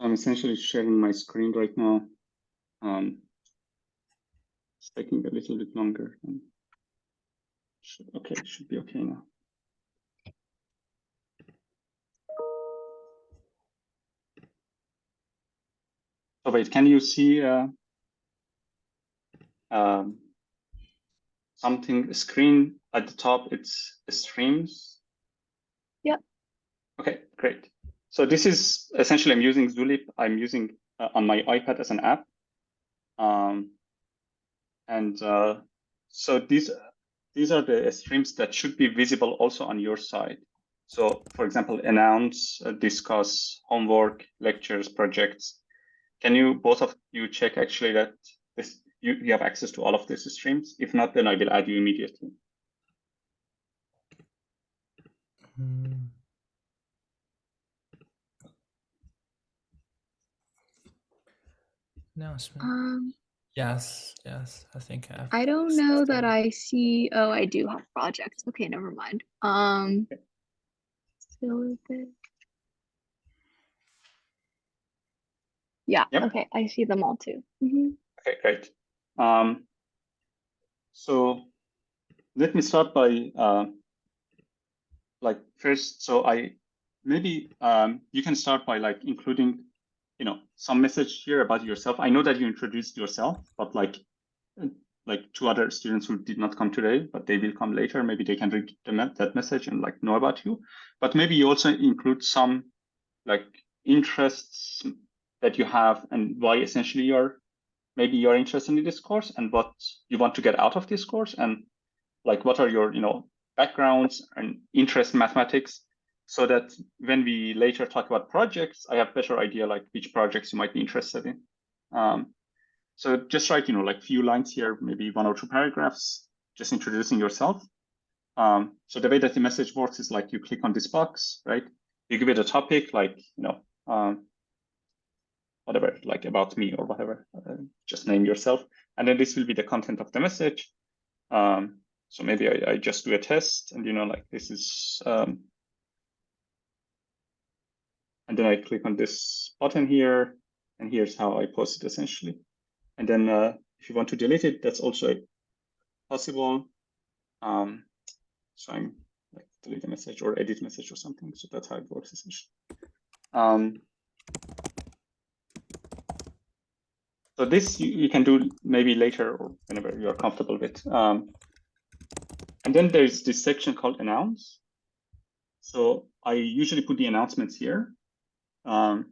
I'm essentially sharing my screen right now. It's taking a little bit longer. Okay, it should be okay now. So wait, can you see something, screen at the top? It's streams. Yep. Okay, great. So this is essentially, I'm using Zulip. I'm using on my iPad as an app. So these are the streams that should be visible also on your side. So for example, announce, discuss, homework, lectures, projects. Can you, both of you, check actually that this you have access to all of these streams? If not, then I will add you immediately. Announcement. Yes, I think I have. I don't know that I see. Oh, I do have projects. Okay, never mind. Still a bit. Yeah. Yep. Okay, I see them all too. Okay, great. So let me start by first. So maybe you can start by including some message here about yourself. I know that you introduced yourself, but like two other students who did not come today, but they will come later. Maybe they can read that message and know about you. But maybe you also include some interests that you have and why essentially you're interested in this course and what you want to get out of this course, and what are your backgrounds and interest in mathematics, so that when we later talk about projects, I have better idea which projects you might be interested in. So just write few lines here, maybe 1 or 2 paragraphs, just introducing yourself. So the way that the message works is you click on this box, right? You give it a topic whatever, about me or whatever, just name yourself. And then this will be the content of the message. So maybe I just do a test and, this is, and then I click on this button here, and here's how I post it essentially. And then if you want to delete it, that's also possible. So I'm delete a message or edit message or something. So that's how it works essentially. So this you can do maybe later or whenever you're comfortable with. And then there's this section called announce. So I usually put the announcements here. So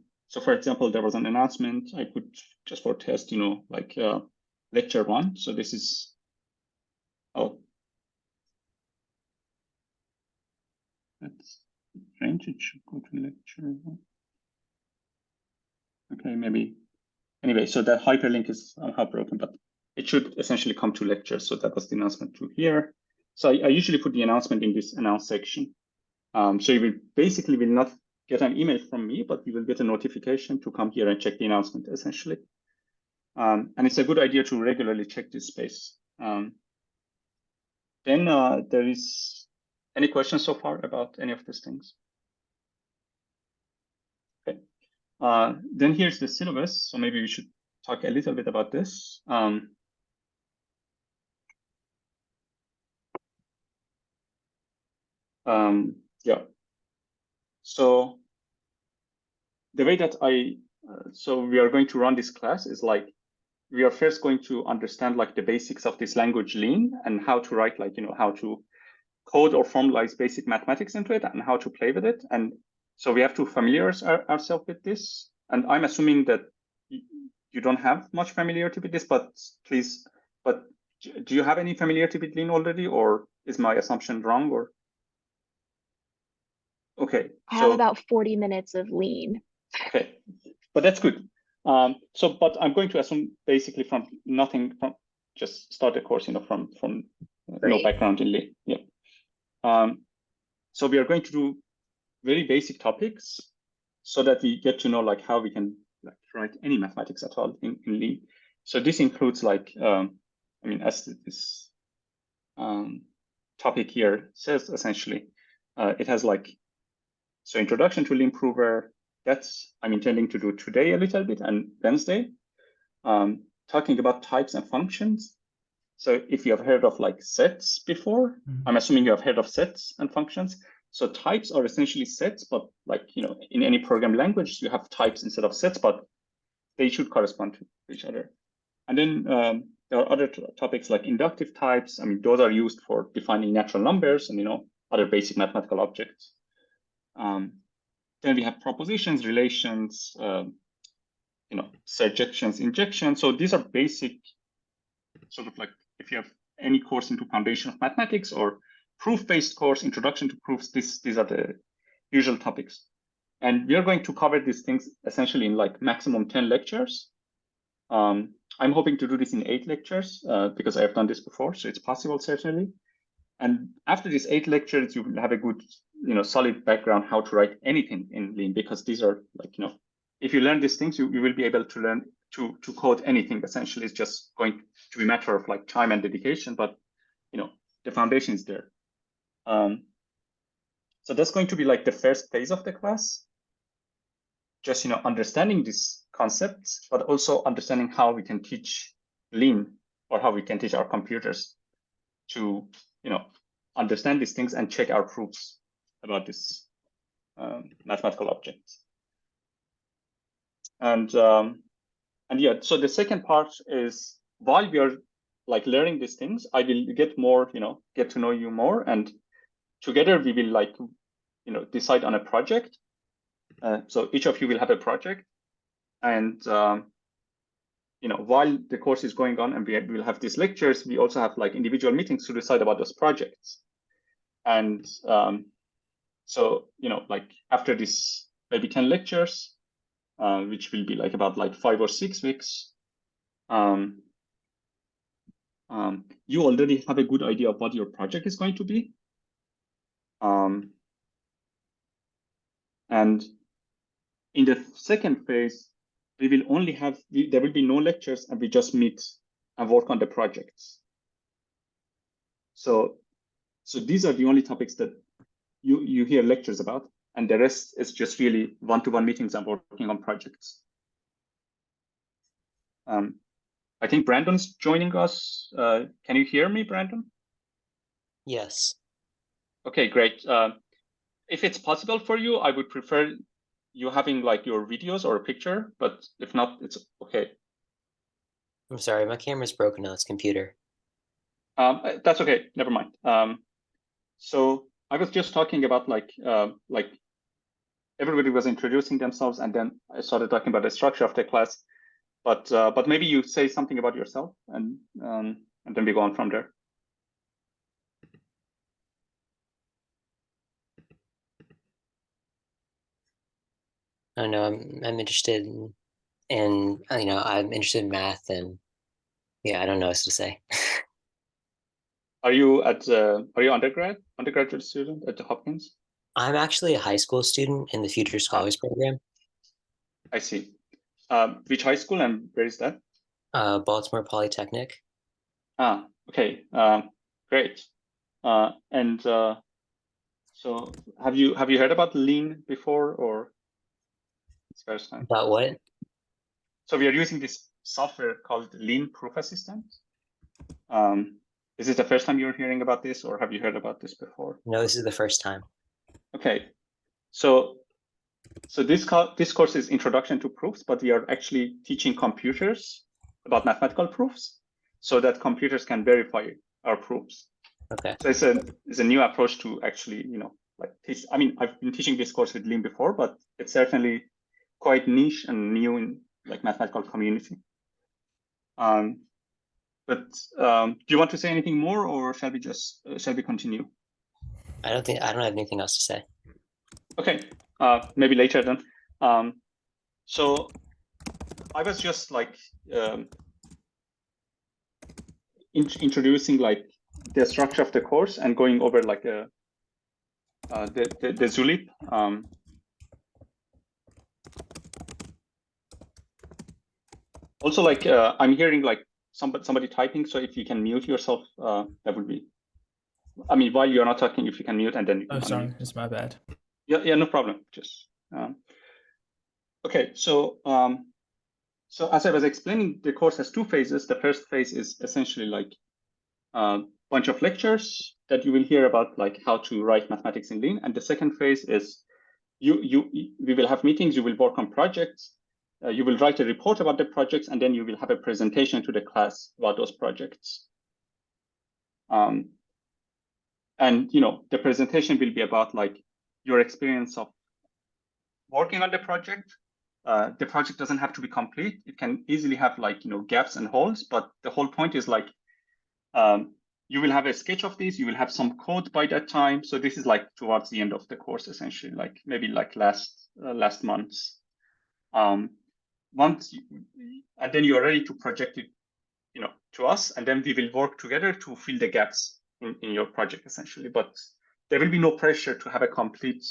for example, there was an announcement I put just for test, Lecture1. So this is, that's strange. It should go to Lecture1. Okay, maybe. Anyway, so that hyperlink is somehow broken, but it should essentially come to lecture. So that was the announcement to here. So I usually put the announcement in this announce section. So you will basically not get an email from me, but you will get a notification to come here and check the announcement essentially. And it's a good idea to regularly check this space. Then there is any questions so far about any of these things? Okay. Then here's the syllabus. So maybe we should talk a little bit about this. Yeah. So the way that so we are going to run this class is we are first going to understand the basics of this language Lean and how to write how to code or formalize basic mathematics into it and how to play with it. And so we have to familiarize ourselves with this. And I'm assuming that you don't have much familiarity with this, but do you have any familiarity with Lean already, or is my assumption wrong? Or okay, I have about 40 minutes of Lean. Okay, but that's good. But I'm going to assume basically from nothing, from just start the course, from no background in Lean. Yeah. So we are going to do very basic topics so that we get to know how we can write any mathematics at all in Lean. So this includes as this topic here says, essentially, it has so introduction to Lean Prover, that's I'm intending to do today a little bit and Wednesday, talking about types and functions. So if you have heard of like sets before, I'm assuming you have heard of sets and functions. So types are essentially sets, but like, in any programming language, you have types instead of sets, but they should correspond to each other. And then there are other topics like inductive types. I mean, those are used for defining natural numbers and, other basic mathematical objects. Then we have propositions, relations, surjections, injections. So these are basic, sort of like if you have any course into foundation of mathematics or proof-based course, introduction to proofs, these are the usual topics. And we are going to cover these things essentially in like maximum 10 lectures. I'm hoping to do this in 8 lectures because I have done this before, so it's possible certainly. And after these 8 lectures, you will have a good, solid background how to write anything in Lean, because these are like, if you learn these things, you will be able to learn to code anything. Essentially, it's just going to be a matter of like time and dedication, but the foundation is there. So that's going to be like the first phase of the class. Just understanding these concepts, but also understanding how we can teach Lean or how we can teach our computers to understand these things and check our proofs about this mathematical objects. And yeah, so the second part is while we are like learning these things, I will get more, get to know you more, and together we will like, decide on a project. So each of you will have a project, and while the course is going on and we will have these lectures, we also have like individual meetings to decide about those projects. And so like after this maybe 10 lectures, which will be like about like 5 or 6 weeks, you already have a good idea of what your project is going to be. And in the second phase, we will only have, there will be no lectures, and we just meet and work on the projects. So these are the only topics that you hear lectures about, and the rest is just really one-to-one meetings and working on projects. I think Brandon's joining us. Can you hear me, Brandon? Yes. Okay, great. If it's possible for you, I would prefer you having like your videos or a picture, but if not, it's okay. I'm sorry, my camera's broken on this computer. That's okay, never mind. So I was just talking about like everybody was introducing themselves, and then I started talking about the structure of the class. But maybe you say something about yourself, and then we go on from there. I don't know, I'm interested in I'm interested in math, and yeah, I don't know what to say. Are you undergraduate student at the Hopkins? I'm actually a high school student in the Future Scholars Program. I see. Which high school and where is that? Baltimore Polytechnic. Okay. Great. And so have you heard about Lean before, or it's first time? About what? So we are using this software called Lean Proof Assistant. Is this the first time you're hearing about this, or have you heard about this before? No, this is the first time. Okay. So this course is Introduction to Proofs, but we are actually teaching computers about mathematical proofs so that computers can verify our proofs. Okay. So it's a new approach to actually, like teach. I mean, I've been teaching this course with Lean before, but it's certainly quite niche and new in like mathematical community. But do you want to say anything more, or shall we continue? I don't have anything else to say. Okay, maybe later then. So I was just like introducing like the structure of the course and going over like the Zulip. Also, like I'm hearing like somebody typing, so if you can mute yourself, that would be. I mean, while you're not talking, if you can mute, and then you can Oh, sorry, unmute. it's my bad. Yeah, no problem. Just Okay, so so as I was explaining, the course has two phases. The first phase is essentially like a bunch of lectures that you will hear about, like how to write mathematics in Lean. And the second phase is we will have meetings, you will work on projects, you will write a report about the projects, and then you will have a presentation to the class about those projects. And the presentation will be about like your experience of working on the project. The project doesn't have to be complete. It can easily have like gaps and holes, but the whole point is like you will have a sketch of this, you will have some code by that time. So this is like towards the end of the course, essentially, like maybe like last months. And then you are ready to project it, to us, and then we will work together to fill the gaps in your project, essentially. But there will be no pressure to have a complete,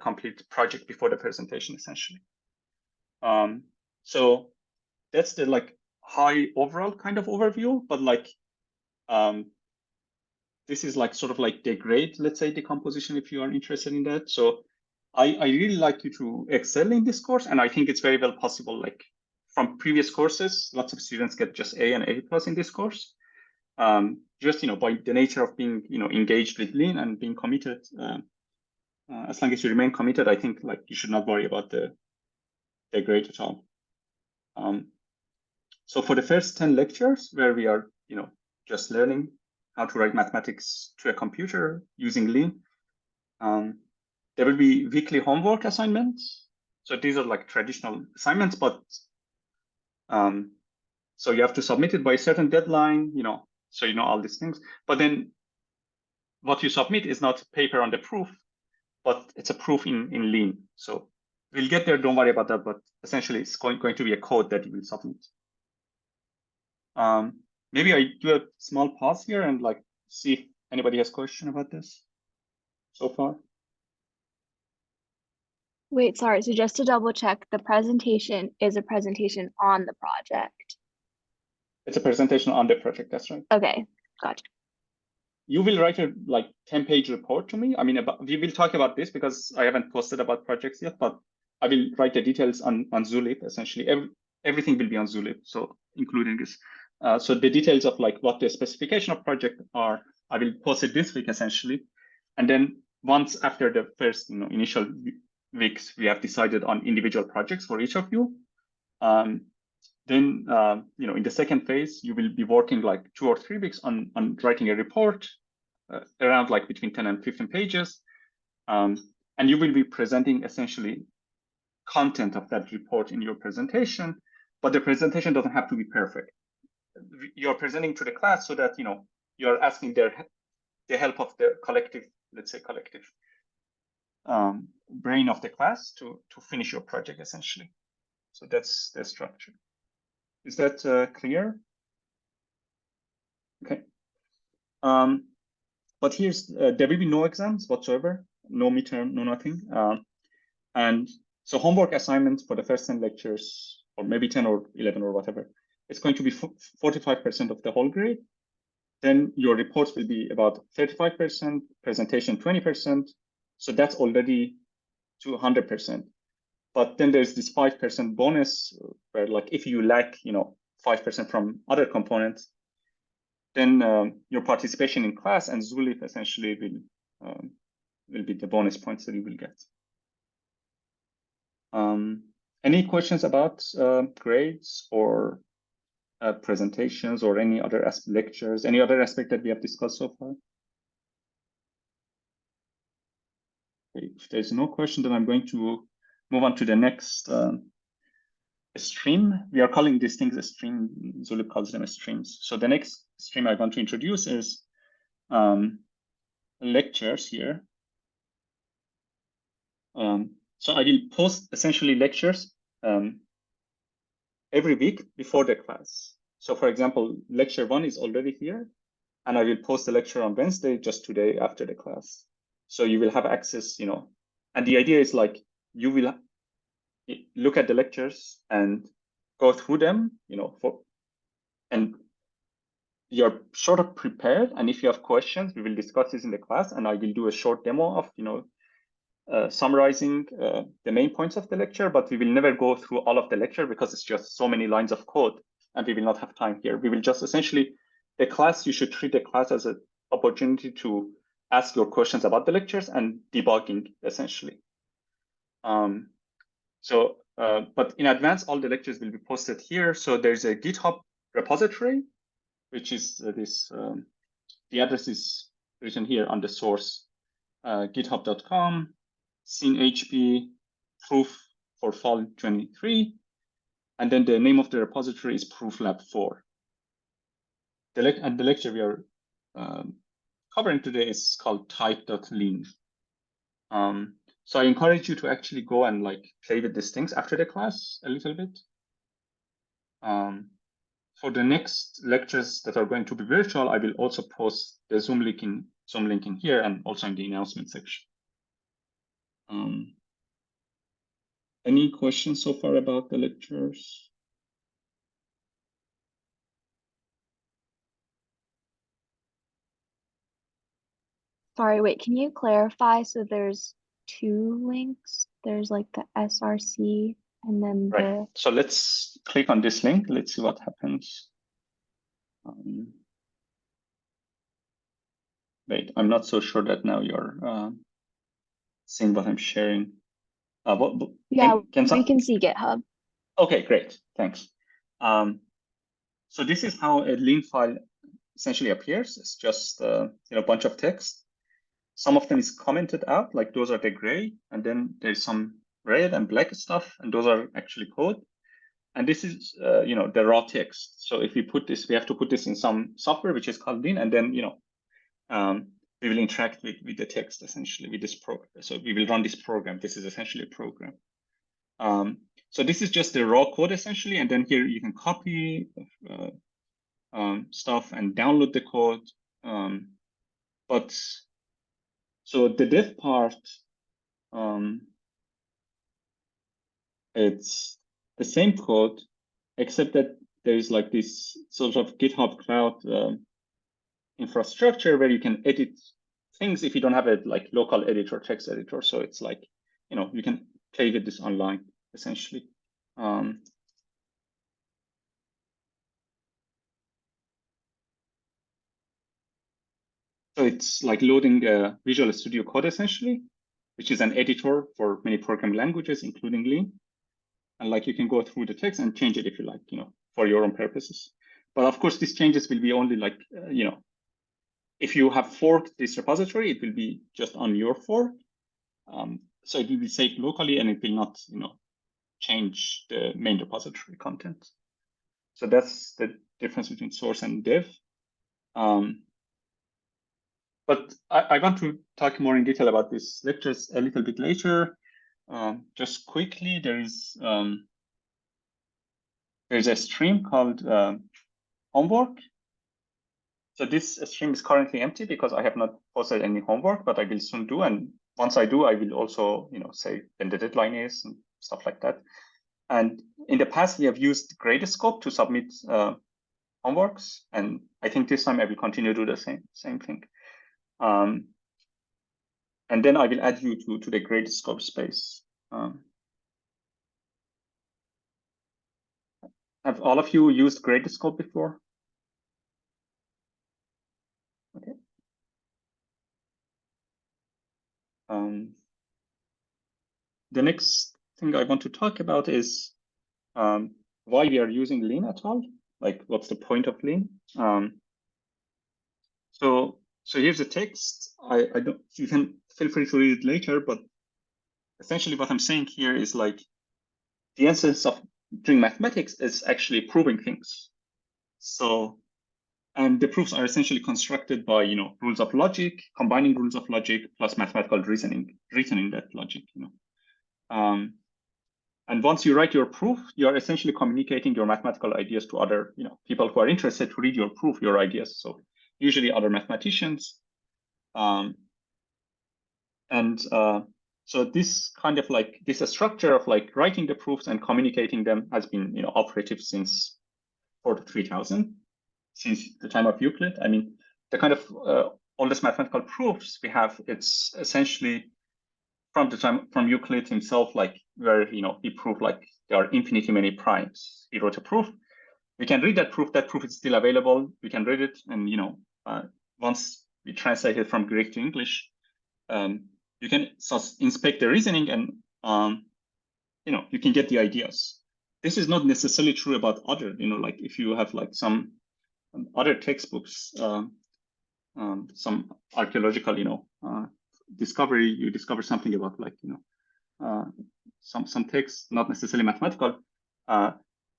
complete project before the presentation, essentially. So that's the like high overall kind of overview, but like this is like sort of like the grade, let's say, decomposition, if you are interested in that. So I really like you to excel in this course, and I think it's very well possible. Like from previous courses, lots of students get just A and A+ in this course. Just by the nature of being engaged with Lean and being committed. As long as you remain committed, I think like you should not worry about the grade at all. So for the first 10 lectures, where we are just learning how to write mathematics to a computer using Lean, there will be weekly homework assignments. So these are like traditional assignments, but so you have to submit it by a certain deadline, so all these things. But then what you submit is not paper on the proof, but it's a proof in Lean. So we'll get there, don't worry about that, but essentially it's going to be a code that you will submit. Maybe I do a small pause here and like see if anybody has a question about this so far. Wait, sorry. So just to double check, the presentation is a presentation on the project. It's a presentation on the project, that's right. Okay, gotcha. You will write a like 10-page report to me. I mean, we will talk about this because I haven't posted about projects yet, but I will write the details on Zulip. Essentially, everything will be on Zulip, so including this. So the details of like what the specification of project are, I will post it this week essentially, and then once after the first initial weeks, we have decided on individual projects for each of you. Then in the second phase, you will be working like 2 or 3 weeks on writing a report around like between 10 and 15 pages, and you will be presenting essentially content of that report in your presentation. But the presentation doesn't have to be perfect. You're presenting to the class so that you're asking the help of the collective, let's say collective brain of the class to finish your project essentially. So that's the structure. Is that clear? Okay. But here's there will be no exams whatsoever, no midterm, no nothing. And so homework assignments for the first 10 lectures, or maybe 10 or 11 or whatever, it's going to be 45% of the whole grade. Then your reports will be about 35%, presentation 20%. So that's already 200%. But then there's this 5% bonus where like if you lack 5% from other components, then your participation in class and Zulip essentially will be the bonus points that you will get. Any questions about grades or presentations or any other lectures, any other aspect that we have discussed so far? Okay, if there's no question, then I'm going to move on to the next stream. We are calling these things a stream. Zulip calls them streams. So the next stream I want to introduce is lectures here. So I will post essentially lectures every week before the class. So for example, lecture 1 is already here, and I will post the lecture on Wednesday, just today after the class. So you will have access, and the idea is like you will look at the lectures and go through them, and you're sort of prepared. And if you have questions, we will discuss this in the class, and I will do a short demo of, summarizing the main points of the lecture, but we will never go through all of the lecture because it's just so many lines of code and we will not have time here. We will just essentially, the class, you should treat the class as an opportunity to ask your questions about the lectures and debugging essentially. But in advance, all the lectures will be posted here. So there's a GitHub repository, which is the address is written here on the source, github.com, scene.hp, proof for fall 23. And then the name of the repository is Proof Lab 4. And the lecture we are covering today is called type.lean. So I encourage you to actually go and like play with these things after the class a little bit. For the next lectures that are going to be virtual, I will also post the Zoom link in here and also in the announcement section. Any questions so far about the lectures? Sorry, wait, can you clarify? So there's 2 links. There's like the SRC and then Right. So let's click on this link. Let's see what happens. Wait, I'm not so sure that now you're seeing what I'm sharing. yeah, we can see GitHub. Okay, great. Thanks. So this is how a lean file essentially appears. It's just a bunch of text. Some of them is commented out, like those are the gray, and then there's some red and black stuff, and those are actually code. And this is the raw text. So if we put this, we have to put this in some software which is called Lean, and then we will interact with the text essentially with this program. So we will run this program. This is essentially a program. So this is just the raw code essentially, and then here you can copy stuff and download the code. But so the dev part, it's the same code, except that there is like this sort of GitHub Cloud infrastructure where you can edit things if you don't have a like local editor, text editor. So it's like, you can play with this online essentially. So it's like loading Visual Studio Code essentially, which is an editor for many programming languages, including Lean. And like you can go through the text and change it if you like, for your own purposes. But of course, these changes will be only like, if you have forked this repository, it will be just on your fork. So it will be saved locally and it will not, change the main repository content. So that's the difference between source and dev. But I want to talk more in detail about these lectures a little bit later. Just quickly, there's a stream called homework. So this stream is currently empty because I have not posted any homework, but I will soon do. And once I do, I will also, say when the deadline is and stuff like that. And in the past, we have used Gradescope to submit homeworks. And I think this time I will continue to do the same thing. And then I will add you to the Gradescope space. Have all of you used Gradescope before? Okay. The next thing I want to talk about is why we are using Lean at all. Like, what's the point of Lean? So here's the text. I don't. You can feel free to read it later, but essentially what I'm saying here is like the essence of doing mathematics is actually proving things. So, and the proofs are essentially constructed by rules of logic, combining rules of logic plus mathematical reasoning written in that logic. And once you write your proof, you are essentially communicating your mathematical ideas to other people who are interested to read your proof, your ideas. So usually other mathematicians. So this kind of like this structure of like writing the proofs and communicating them has been operative since 3000, since the time of Euclid. I mean, the kind of oldest mathematical proofs we have, it's essentially from the time from Euclid himself, like where he proved like there are infinitely many primes. He wrote a proof. We can read that proof. That proof is still available. We can read it, and once we translate it from Greek to English, you can inspect the reasoning, and you can get the ideas. This is not necessarily true about other, like if you have like some other textbooks, some archaeological, discovery, you discover something about like, some text, not necessarily mathematical,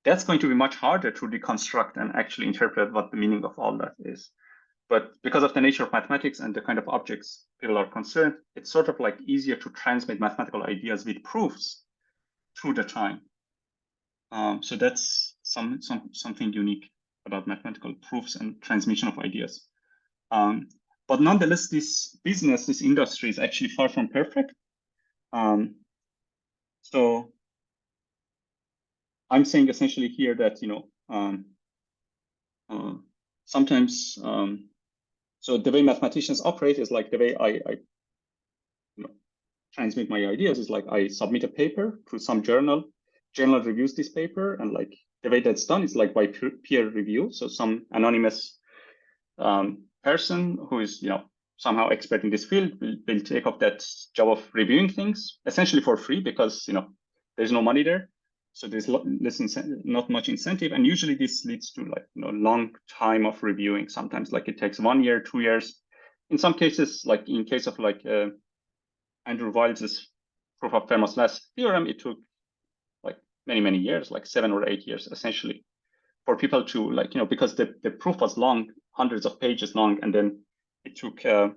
that's going to be much harder to reconstruct and actually interpret what the meaning of all that is. But because of the nature of mathematics and the kind of objects people are concerned, it's sort of like easier to transmit mathematical ideas with proofs through the time. So that's something unique about mathematical proofs and transmission of ideas. But nonetheless, this business, this industry is actually far from perfect. So I'm saying essentially here that, sometimes, so the way mathematicians operate is like the way I transmit my ideas is like I submit a paper to some journal reviews this paper, and like the way that's done is like by peer review. So some anonymous person who is somehow expert in this field will take up that job of reviewing things essentially for free, because there's no money there, so there's not much incentive, and usually this leads to like long time of reviewing. Sometimes like it takes 1 year, 2 years. In some cases, like in case of like Andrew Wiles's proof of Fermat's last theorem, it took like many years, like 7 or 8 years essentially, for people to like because the proof was long, hundreds of pages long, and then it took the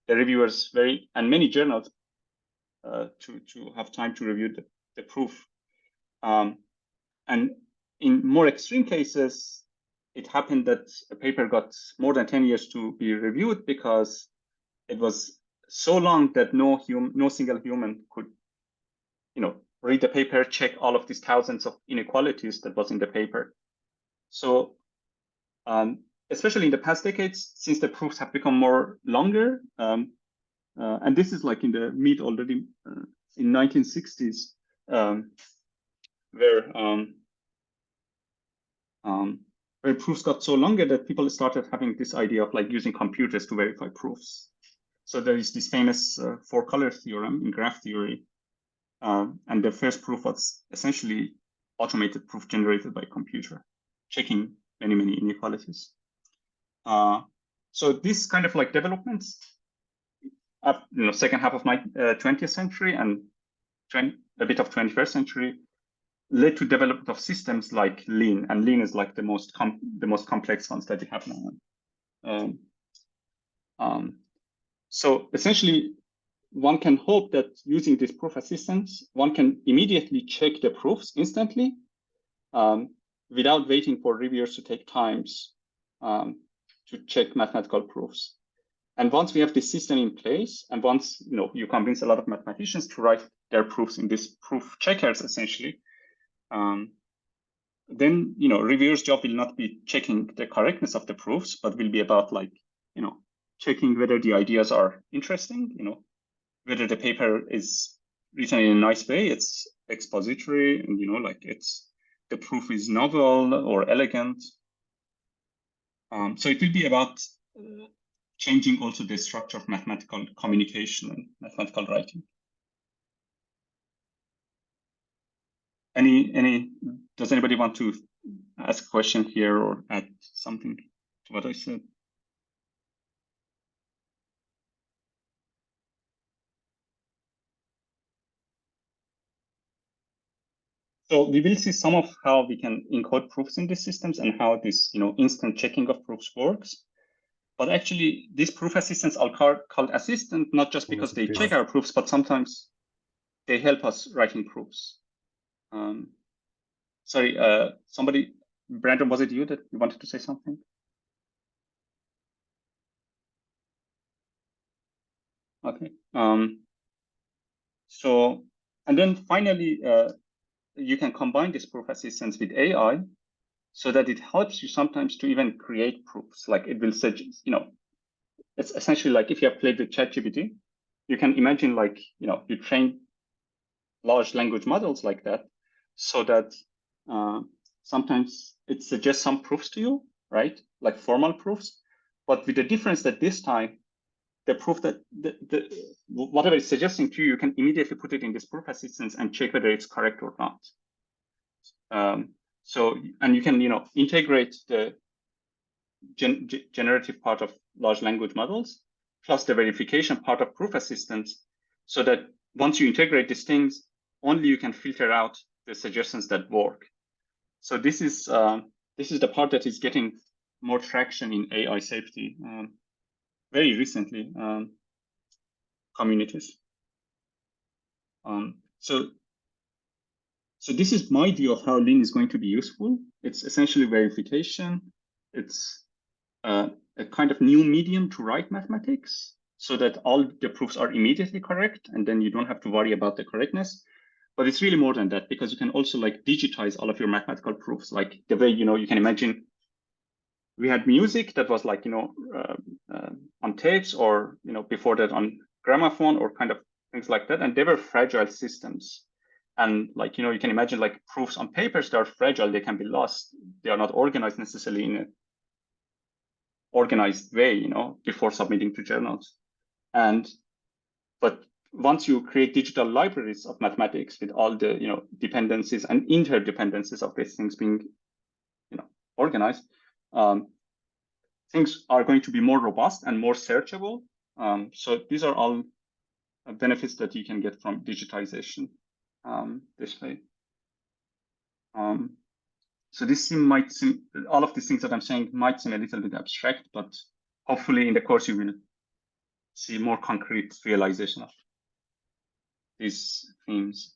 reviewers and many journals to have time to review the proof. And in more extreme cases, it happened that a paper got more than 10 years to be reviewed because it was so long that no single human could read the paper, check all of these thousands of inequalities that was in the paper. So especially in the past decades, since the proofs have become more longer, and this is like in the mid already in 1960s, where proofs got so longer that people started having this idea of like using computers to verify proofs. So there is this famous 4-color theorem in graph theory, and the first proof was essentially automated proof generated by computer, checking many inequalities. So this kind of like developments, second half of 20th century and a bit of 21st century, led to development of systems like Lean, and Lean is like the most complex ones that we have now. So essentially, one can hope that using this proof assistance, one can immediately check the proofs instantly, without waiting for reviewers to take times to check mathematical proofs. And once we have this system in place, and once you convince a lot of mathematicians to write their proofs in these proof checkers, essentially, then reviewers' job will not be checking the correctness of the proofs, but will be about like checking whether the ideas are interesting, whether the paper is written in a nice way, it's expository, and like the proof is novel or elegant. So it will be about changing also the structure of mathematical communication and mathematical writing. Does anybody want to ask a question here or add something to what I said? So we will see some of how we can encode proofs in these systems and how this, instant checking of proofs works. But actually, these proof assistants are called assistant, not just because they check our proofs, but sometimes they help us writing proofs. Sorry, somebody, Brandon, was it you that you wanted to say something? Okay. So, and then finally, you can combine this proof assistance with AI so that it helps you sometimes to even create proofs. Like it will suggest, it's essentially like if you have played with ChatGPT, you can imagine like, you train large language models like that so that sometimes it suggests some proofs to you, right? Like formal proofs, but with the difference that this time, the proof that whatever it's suggesting to you, you can immediately put it in this proof assistance and check whether it's correct or not. So, and you can, integrate the generative part of large language models plus the verification part of proof assistance, so that once you integrate these things, only you can filter out the suggestions that work. So this is the part that is getting more traction in AI safety very recently communities. So this is my view of how Lean is going to be useful. It's essentially verification. It's a kind of new medium to write mathematics so that all the proofs are immediately correct, and then you don't have to worry about the correctness. But it's really more than that, because you can also like digitize all of your mathematical proofs, like the way, you can imagine we had music that was like, on tapes, or, before that on gramophone or kind of things like that. And they were fragile systems. And like, you can imagine like proofs on papers, they are fragile, they can be lost. They are not organized necessarily in a organized way, before submitting to journals. But once you create digital libraries of mathematics with all the, dependencies and interdependencies of these things being, organized, things are going to be more robust and more searchable. So these are all benefits that you can get from digitization this way. So this might seem, all of these things that I'm saying might seem a little bit abstract, but hopefully in the course you will see more concrete realization of these themes.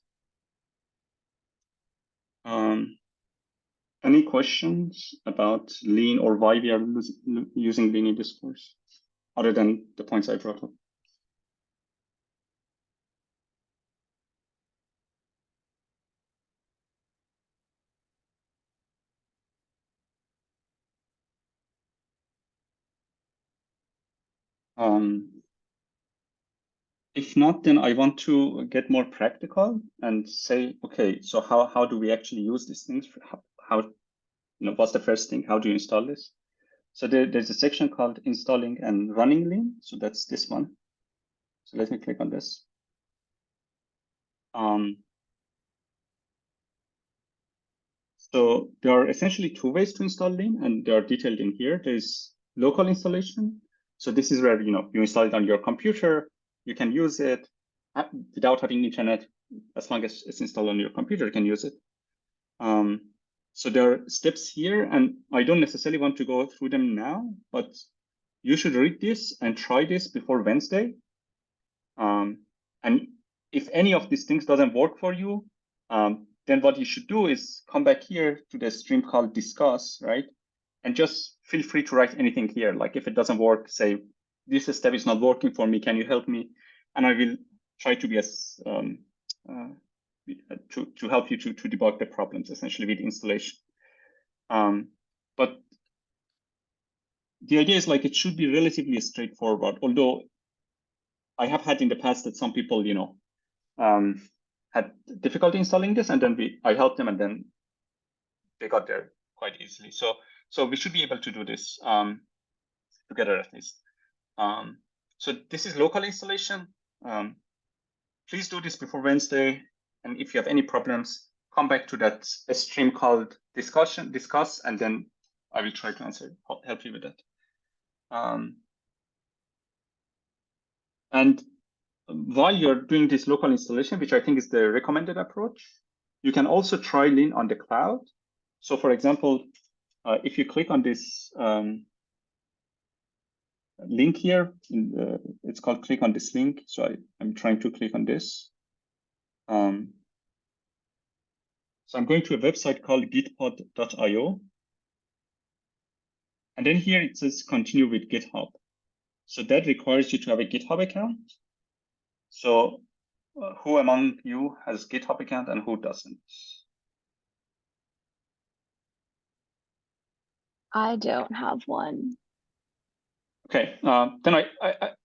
Any questions about Lean or why we are using Lean in this course, other than the points I brought up? If not, then I want to get more practical and say, okay, so how do we actually use these things? How what's the first thing? How do you install this? So there's a section called installing and running Lean. So that's this one. So let me click on this. So there are essentially two ways to install Lean, and they are detailed in here. There's local installation. So this is where you install it on your computer. You can use it without having internet. As long as it's installed on your computer, you can use it. So there are steps here, and I don't necessarily want to go through them now, but you should read this and try this before Wednesday. And if any of these things doesn't work for you, then what you should do is come back here to the stream called discuss, right? And just feel free to write anything here. Like if it doesn't work, say, this step is not working for me, can you help me? And I will try to be as, to help you to debug the problems essentially with installation. But the idea is like, it should be relatively straightforward, although I have had in the past that some people, had difficulty installing this, and then I helped them, and then they got there quite easily. So we should be able to do this together at least. So this is local installation. Please do this before Wednesday, and if you have any problems, come back to that stream called discuss, and then I will try to help you with that. And while you're doing this local installation, which I think is the recommended approach, you can also try Lean on the cloud. So for example, if you click on this link here, it's called click on this link. So I'm trying to click on this. So I'm going to a website called gitpod.io. And then here it says continue with GitHub. So that requires you to have a GitHub account. So who among you has GitHub account and who doesn't? I don't have one. Okay, then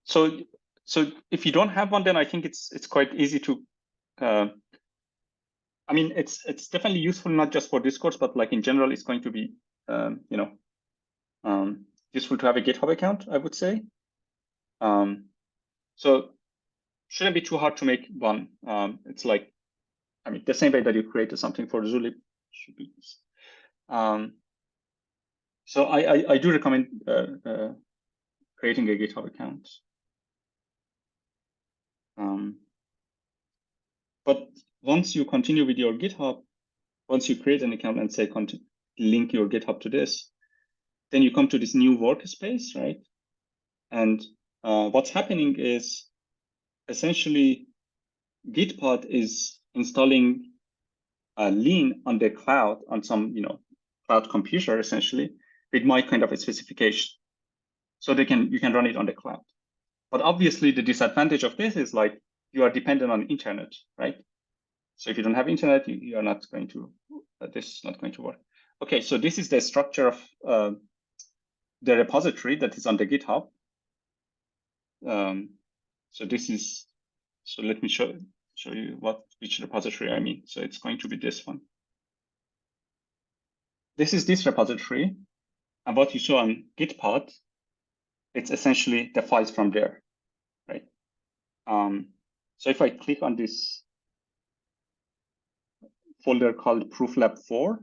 so So if you don't have one, then I think it's quite easy to. I mean, it's definitely useful not just for this course, but like in general, it's going to be useful to have a GitHub account, I would say. So shouldn't be too hard to make one. It's like, I mean, the same way that you created something for Zulip should be. So I do recommend creating a GitHub account. But once you continue with your GitHub, once you create an account and say link your GitHub to this, then you come to this new workspace, right? And what's happening is essentially Gitpod is installing Lean on the cloud on some cloud computer essentially with my kind of a specification, so you can run it on the cloud. But obviously the disadvantage of this is like you are dependent on internet, right? So if you don't have internet, you are not going to. This is not going to work. Okay, so this is the structure of the repository that is on the GitHub. So this is. So let me show you which repository I mean. So it's going to be this one. This is this repository, and what you saw on Gitpod, it's essentially the files from there, right? So if I click on this folder called ProofLab4,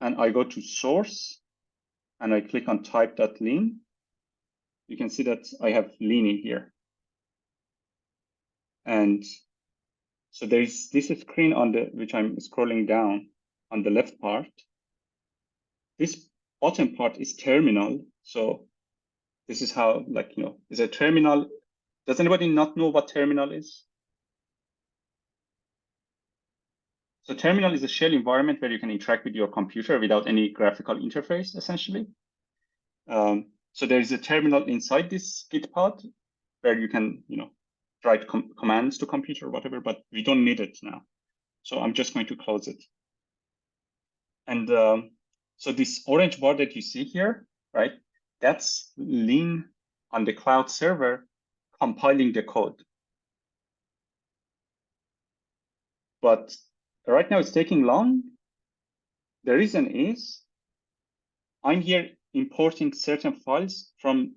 and I go to source, and I click on type.lean, you can see that I have lean in here. And so there's this screen on which I'm scrolling down on the left part. This bottom part is terminal. So this is how, like, is a terminal. Does anybody not know what terminal is? So terminal is a shell environment where you can interact with your computer without any graphical interface, essentially. So there is a terminal inside this Gitpod where you can, write commands to computer or whatever, but we don't need it now. So I'm just going to close it. And so this orange bar that you see here, right? That's Lean on the cloud server compiling the code. But right now it's taking long. The reason is I'm here importing certain files from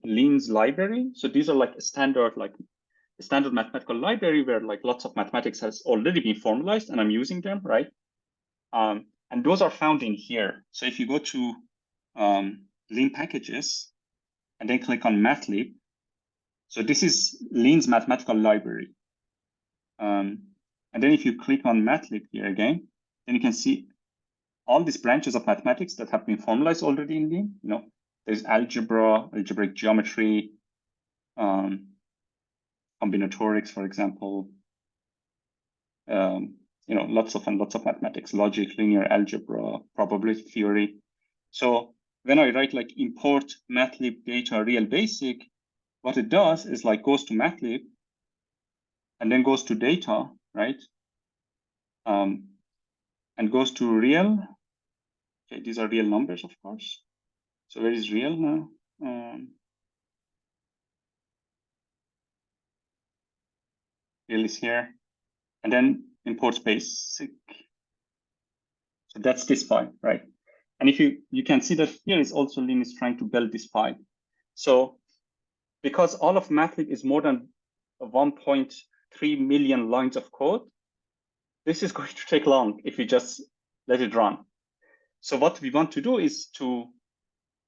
Lean's library. So these are like a standard mathematical library where like lots of mathematics has already been formalized, and I'm using them, right? And those are found in here. So if you go to Lean packages and then click on mathlib, so this is Lean's mathematical library. And then if you click on mathlib here again, then you can see all these branches of mathematics that have been formalized already in Lean. There's algebra, algebraic geometry, combinatorics, for example. Lots of mathematics, logic, linear algebra, probability theory. So when I write like import mathlib data real basic, what it does is like goes to mathlib and then goes to data, right? And goes to real. Okay, these are real numbers, of course. So where is real now? Real is here, and then imports basic. So that's this file, right? And if you can see that here is also Lean is trying to build this file. So because all of mathlib is more than 1.3 million lines of code, this is going to take long if we just let it run. So what we want to do is to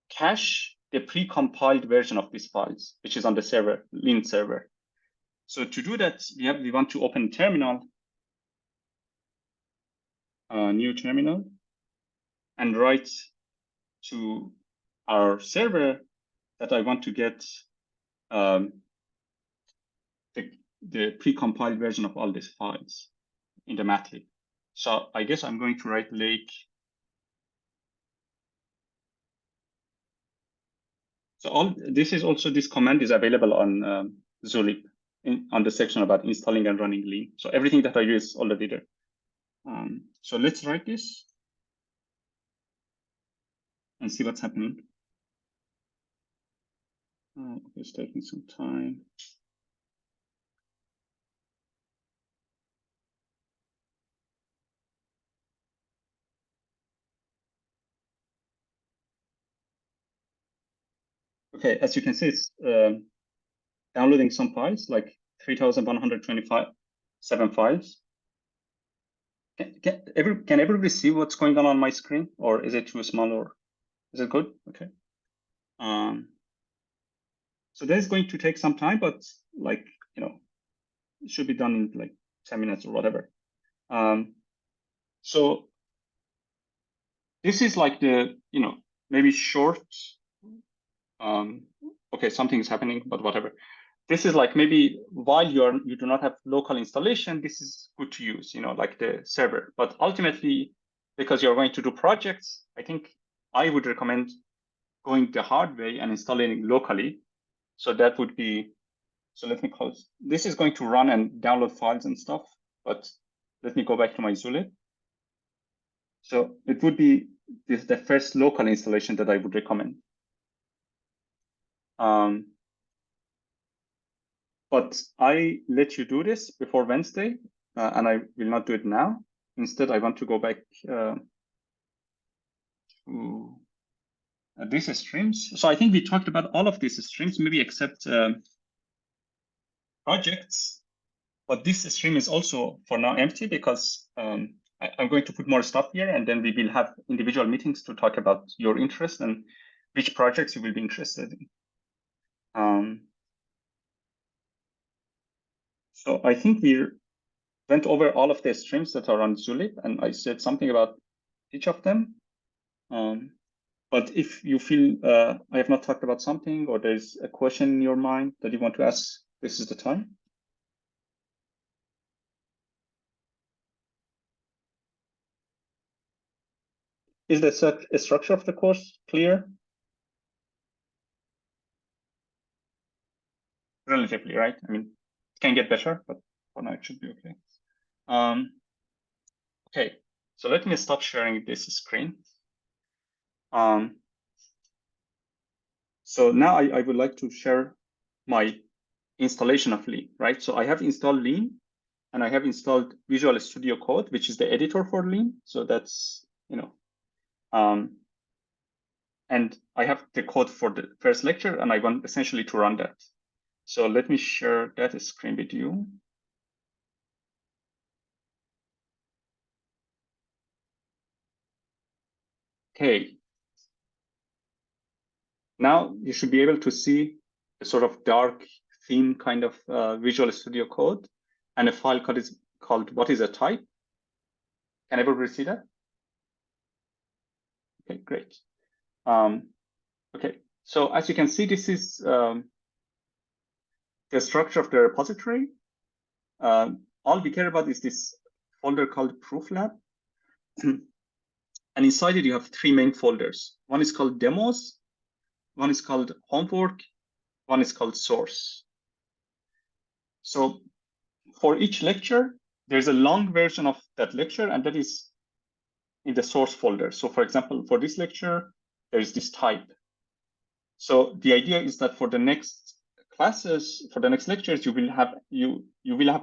cache the pre-compiled version of these files, which is on the server, Lean server. So to do that, we want to open terminal, new terminal, and write to our server that I want to get the pre-compiled version of all these files in the mathlib. So I guess I'm going to write lake. So this command is available on Zulip on the section about installing and running Lean. So everything that I do is already there. So let's write this and see what's happening. It's taking some time. Okay, as you can see, it's downloading some files, like 3,127 files. Can everybody see what's going on my screen, or is it too small, or is it good? Okay. So that is going to take some time, but like, it should be done in like 10 minutes or whatever. So this is like the, maybe short, okay, something is happening, but whatever. This is like maybe while you do not have local installation, this is good to use, like the server. But ultimately, because you're going to do projects, I think I would recommend going the hard way and installing locally. So that would be, so let me close. This is going to run and download files and stuff, but let me go back to my Zulip. So it would be the first local installation that I would recommend. But I let you do this before Wednesday, and I will not do it now. Instead, I want to go back to these streams. So I think we talked about all of these streams, maybe except projects. But this stream is also for now empty because I'm going to put more stuff here, and then we will have individual meetings to talk about your interest and which projects you will be interested in. So I think we went over all of the streams that are on Zulip, and I said something about each of them. But if you feel I have not talked about something, or there's a question in your mind that you want to ask, this is the time. Is the structure of the course clear? Relatively, right? I mean, it can get better, but for now it should be okay. Okay, so let me stop sharing this screen. So now I would like to share my installation of Lean, right? So I have installed Lean, and I have installed Visual Studio Code, which is the editor for Lean. So that's, and I have the code for the first lecture, and I want essentially to run that. So let me share that screen with you. Okay. Now you should be able to see a sort of dark theme kind of Visual Studio Code, and a file code is called what is a type. Can everybody see that? Okay, great. Okay, so as you can see, this is the structure of the repository. All we care about is this folder called Proof Lab. And inside it, you have three main folders. One is called demos, one is called homework, one is called source. So for each lecture, there's a long version of that lecture, and that is in the source folder. So for example, for this lecture, there's this type. So the idea is that for the next classes, for the next lectures, you will have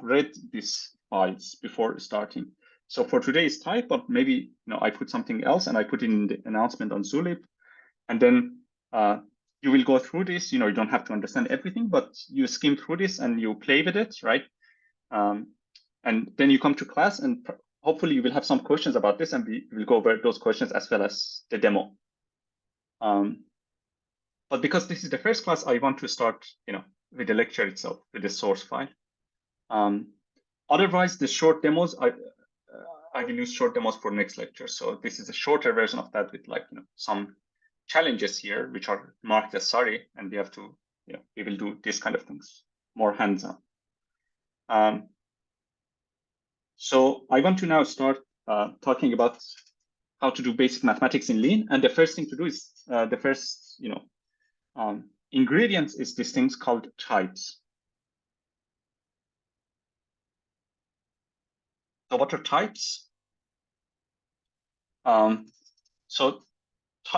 read these files before starting. So for today's type, but maybe I put something else and I put in the announcement on Zulip, and then you will go through this. You don't have to understand everything, but you skim through this and you play with it, right? And then you come to class, and hopefully you will have some questions about this, and we will go over those questions as well as the demo. But because this is the first class, I want to start, with the lecture itself, with the source file. Otherwise, the short demos, I will use short demos for next lecture. So this is a shorter version of that with some challenges here, which are marked as sorry, and we have to, we will do this kind of things more hands-on. So I want to now start talking about how to do basic mathematics in Lean. And the first thing to do is the first, ingredients is these things called types. So what are types? So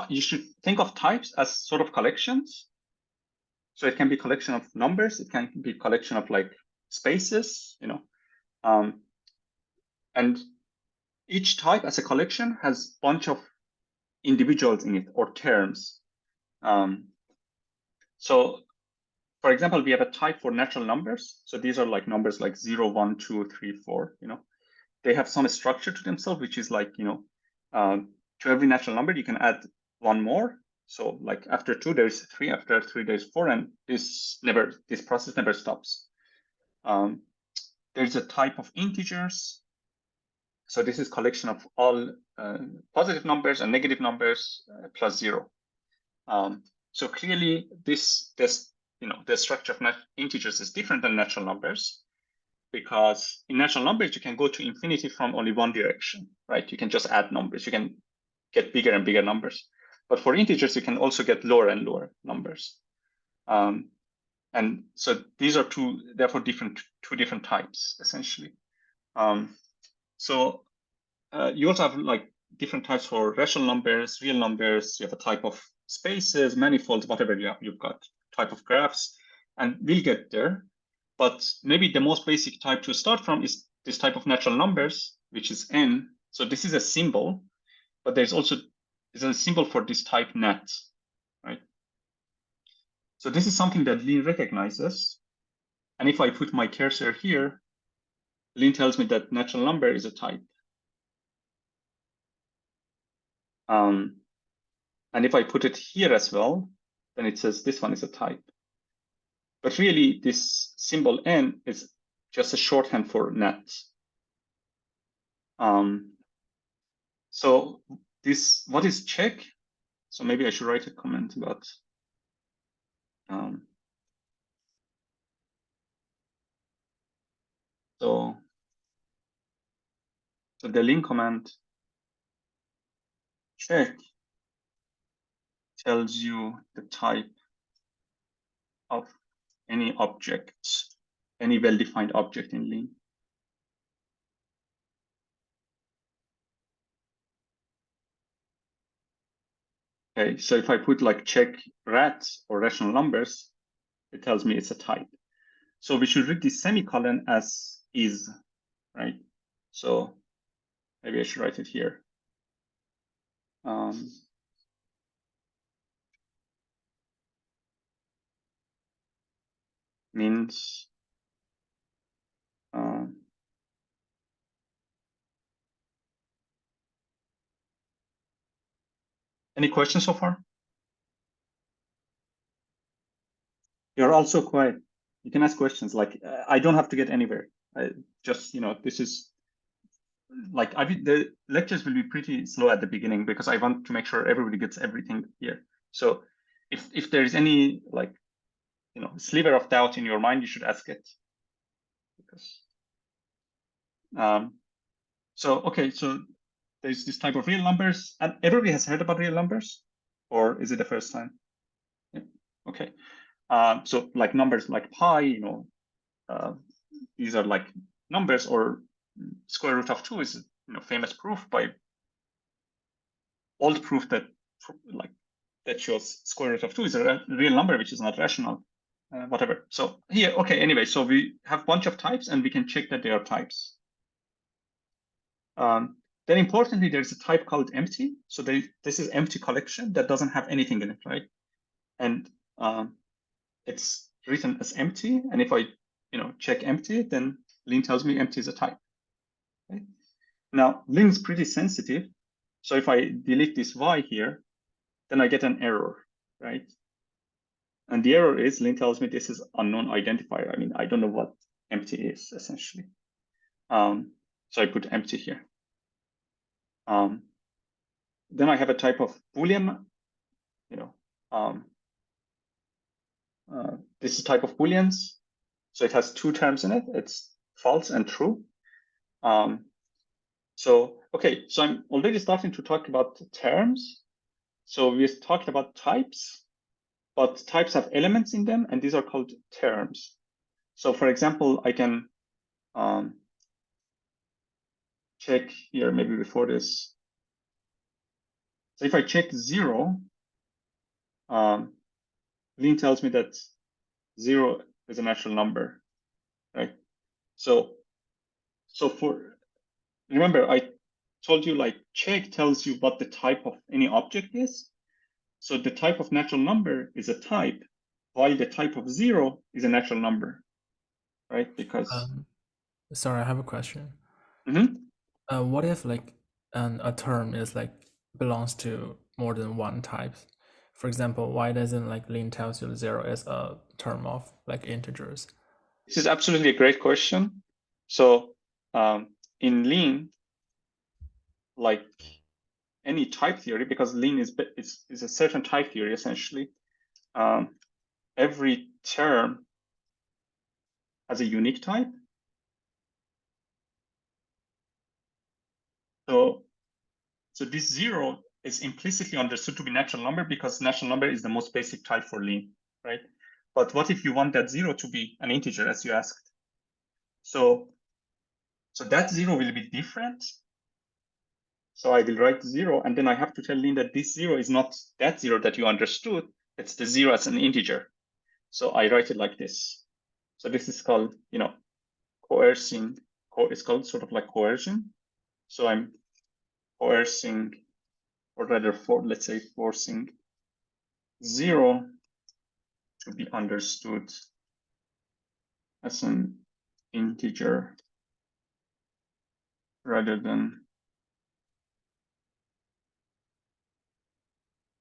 you should think of types as sort of collections. So it can be a collection of numbers. It can be a collection of like spaces, and each type as a collection has a bunch of individuals in it or terms. So for example, we have a type for natural numbers. So these are like numbers like 0, 1, 2, 3, 4, they have some structure to themselves, which is like, to every natural number, you can add one more. So like after 2, there's 3, after 3, there's 4, and this process never stops. There's a type of integers. So this is collection of all positive numbers and negative numbers plus 0. So clearly the structure of integers is different than natural numbers, because in natural numbers, you can go to infinity from only one direction, right? You can just add numbers. You can get bigger and bigger numbers. But for integers, you can also get lower and lower numbers. And so these are two different types, essentially. So you also have like different types for rational numbers, real numbers. You have a type of spaces, manifolds, whatever you've got, type of graphs, and we'll get there. But maybe the most basic type to start from is this type of natural numbers, which is n. So this is a symbol, but there's a symbol for this type net, right? So this is something that Lean recognizes. And if I put my cursor here, Lean tells me that natural number is a type. And if I put it here as well, then it says this one is a type. But really, this symbol n is just a shorthand for net. So what is check? So maybe I should write a comment about so the Lean command check tells you the type of any object, any well-defined object in Lean. Okay, so if I put like check rat or rational numbers, it tells me it's a type. So we should read this semicolon as is, right? So maybe I should write it here. Means any questions so far? You're also quiet. You can ask questions. Like I don't have to get anywhere. Just this is like the lectures will be pretty slow at the beginning because I want to make sure everybody gets everything here. So if there is any like sliver of doubt in your mind, you should ask it. Because so there's this type of real numbers, and everybody has heard about real numbers, or is it the first time? Yeah. Okay. So like numbers like pi, these are like numbers, or square root of 2 is famous proof by old proof that shows square root of 2 is a real number which is not rational, whatever. So here, okay, anyway, so we have a bunch of types and we can check that they are types. Then importantly, there's a type called empty. So this is empty collection that doesn't have anything in it, right? And it's written as empty. And if I check empty, then Lean tells me empty is a type. Okay? Now, Lean is pretty sensitive. So if I delete this y here, then I get an error, right? And the error is Lean tells me this is unknown identifier. I mean, I don't know what empty is essentially. So I put empty here. Then I have a type of Boolean, this is type of Booleans. So it has 2 terms in it. It's false and true. So I'm already starting to talk about terms. So we talked about types, but types have elements in them, and these are called terms. So for example, I can check here, maybe before this. So if I check 0, Lean tells me that 0 is a natural number, right? So remember, I told you like check tells you what the type of any object is. So the type of natural number is a type, while the type of 0 is a natural number, right? Because sorry, I have a question. Mhm. What if like a term is like belongs to more than one type? For example, why doesn't like Lean tells you 0 is a term of like integers? This is absolutely a great question. So in Lean, like any type theory, because Lean is a certain type theory essentially, every term has a unique type. So this 0 is implicitly understood to be natural number because natural number is the most basic type for Lean, right? But what if you want that 0 to be an integer, as you asked? So that 0 will be different. So I will write 0, and then I have to tell Lean that this 0 is not that 0 that you understood. It's the 0 as an integer. So I write it like this. So this is called, coercing. It's called sort of like coercion. So I'm coercing, or rather, let's say forcing 0 to be understood as an integer rather than.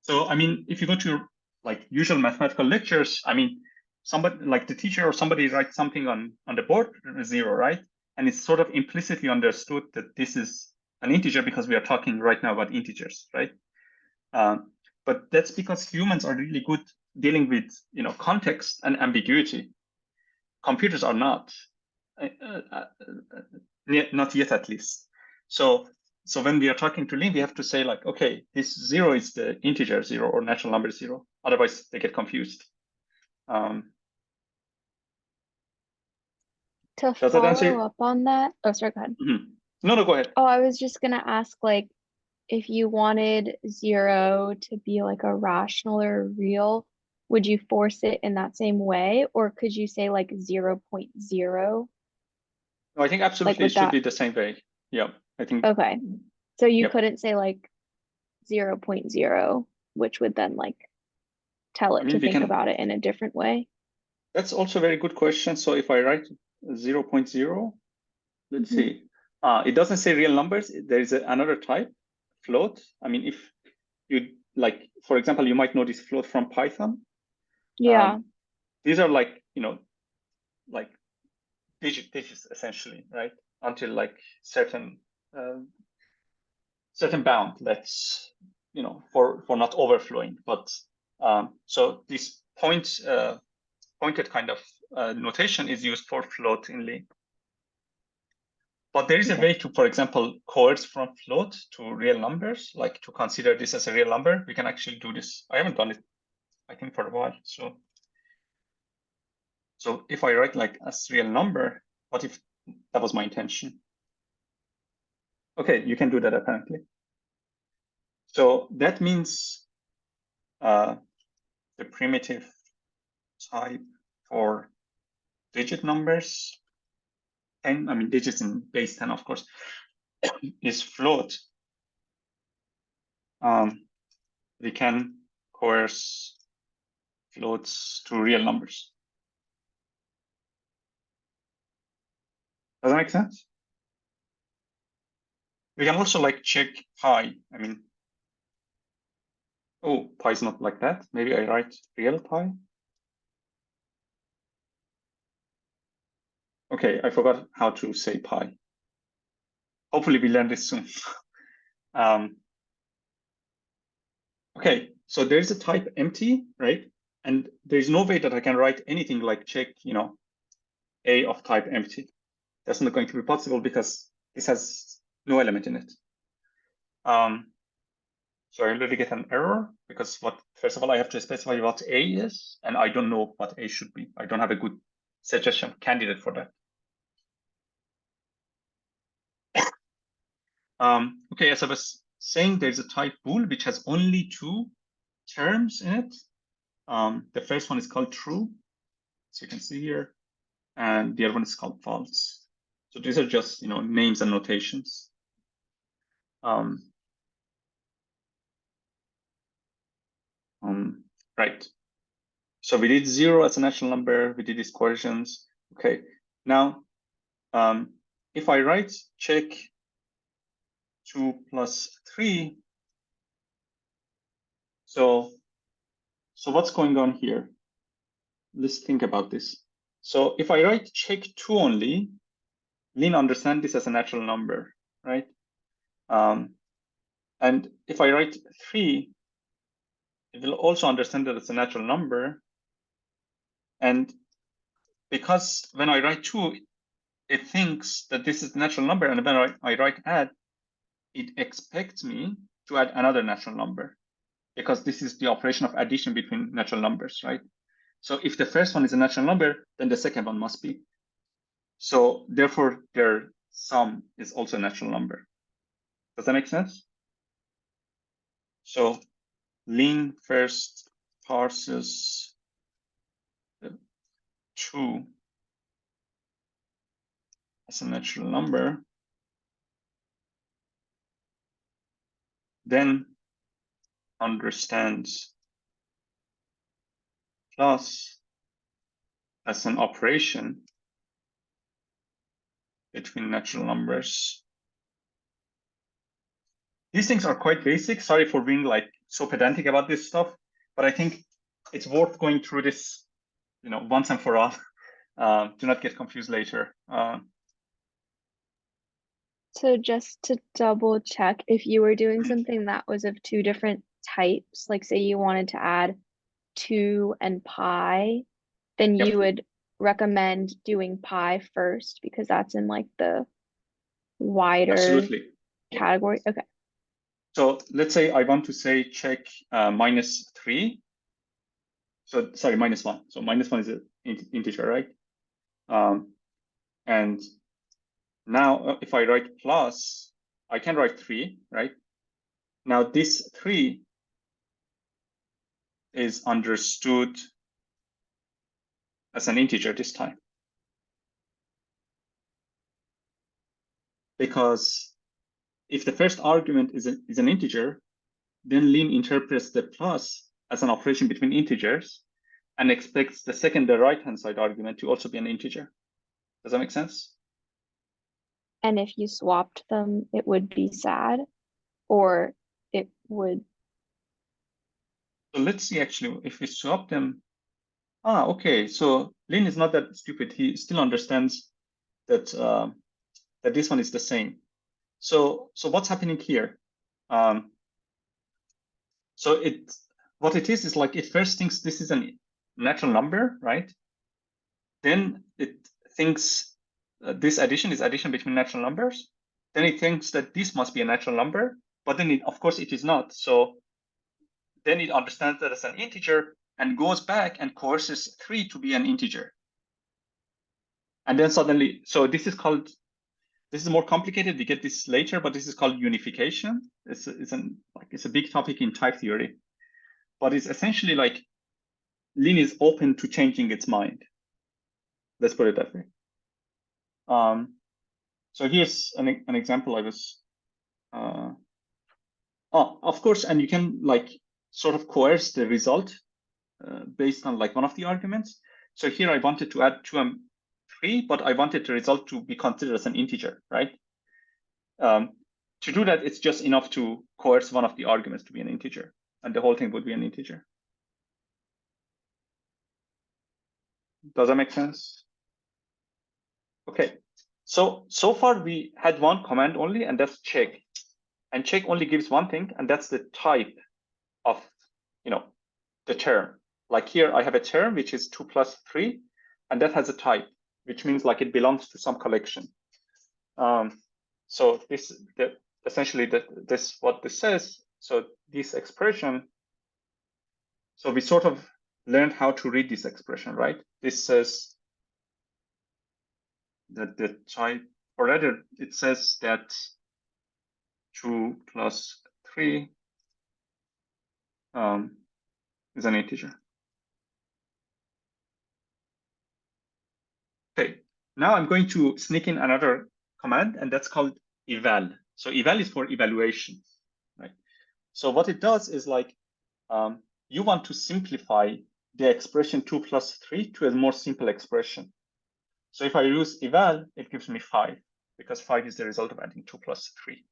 So, I mean, if you go to like usual mathematical lectures, I mean, somebody like the teacher or somebody writes something on the board, 0, right? And it's sort of implicitly understood that this is an integer because we are talking right now about integers, right? But that's because humans are really good dealing with, context and ambiguity. Computers are not, not yet at least. So when we are talking to Lean, we have to say like, okay, this 0 is the integer 0 or natural number 0. Otherwise, they get confused. To Does that answer? follow up on that, oh, sorry, go ahead. No, go ahead. Oh, I was just gonna ask, like, if you wanted 0 to be like a rational or real, would you force it in that same way, or could you say like 0.0? No, I think absolutely would it should that- be the same way. Yeah, I think. Okay, so you Yep. couldn't say like 0.0, which would then like tell it I mean, to we think can. about it in a different way. That's also a very good question. So if I write 0.0, let's Mhm. see. It doesn't say real numbers. There is another type, float. I mean, if you like, for example, you might know this float from Python. Yeah. These are like, like digits essentially, right? Until like certain bound. That's, for not overflowing. But so this pointed kind of notation is used for float in Lean. But there is a Okay. way to, for example, coerce from float to real numbers, like to consider this as a real number. We can actually do this. I haven't done it, I think, for a while. So if I write like as real number, what if that was my intention? Okay, you can do that apparently. So that means the primitive type for digit numbers, 10, I mean digits in base 10, of course, is float. We can coerce floats to real numbers. Does that make sense? We can also like check pi. I mean, oh, pi is not like that. Maybe I write real pi. Okay, I forgot how to say pi. Hopefully we learn this soon. Okay, so there's a type empty, right? And there's no way that I can write anything like check, a of type empty. That's not going to be possible because this has no element in it. So I literally get an error because first of all, I have to specify what A is, and I don't know what A should be. I don't have a good suggestion candidate for that. Okay, as I was saying, there's a type bool which has only 2 terms in it. The first one is called true, as you can see here, and the other one is called false. So these are just names and notations. Right. So we did 0 as a natural number. We did these coercions. Okay. Now, if I write check 2 plus 3, so what's going on here? Let's think about this. So if I write check 2 only, Lin understands this as a natural number, right? And if I write 3, it will also understand that it's a natural number. And because when I write 2, it thinks that this is the natural number, and when I write add, it expects me to add another natural number, because this is the operation of addition between natural numbers, right? So if the first one is a natural number, then the second one must be. So therefore, their sum is also a natural number. Does that make sense? So Lin first parses the 2 as a natural number, then understands plus as an operation between natural numbers. These things are quite basic. Sorry for being so pedantic about this stuff, but I think it's worth going through this, once and for all. Do not get confused later. So just to double check, if you were doing something that was of 2 different types, like say you wanted to add 2 and pi, then Yep. you would recommend doing pi first because that's in the wider Absolutely. category. Okay. So let's say I want to say check -3. So sorry, -1. So -1 is an integer, right? And now if I write plus, I can write 3, right? Now this 3 is understood as an integer this time, because if the first argument is an integer, then Lin interprets the plus as an operation between integers and expects the second, the right-hand side argument, to also be an integer. Does that make sense? And if you swapped them, it would be sad, or it would. So let's see, actually, if we swap them. Okay. So Lin is not that stupid. He still understands that that this one is the same. So what's happening here? So what it is like it first thinks this is a natural number, right? Then it thinks this addition is addition between natural numbers. Then it thinks that this must be a natural number, but then of course it is not. So then it understands that as an integer and goes back and coerces 3 to be an integer. And then suddenly, so this is more complicated. We get this later, but this is called unification. It's a big topic in type theory, but it's essentially like Lin is open to changing its mind. Let's put it that way. So here's an example I was. Of course, and you can sort of coerce the result based on one of the arguments. So here I wanted to add 2 and 3, but I wanted the result to be considered as an integer, right? To do that, it's just enough to coerce one of the arguments to be an integer, and the whole thing would be an integer. Does that make sense? Okay. So far we had one command only, and that's check. And check only gives one thing, and that's the type of the term. Like here, I have a term which is 2 plus 3, and that has a type, which means it belongs to some collection. So essentially what this says. So this expression. So we sort of learned how to read this expression, right? This says that the type, or rather, it says that 2 plus 3 is an integer. Okay, now I'm going to sneak in another command, and that's called eval. So eval is for evaluation, right? So what it does is like, you want to simplify the expression 2 plus 3 to a more simple expression. So if I use eval, it gives me 5, because 5 is the result of adding 2 plus 3.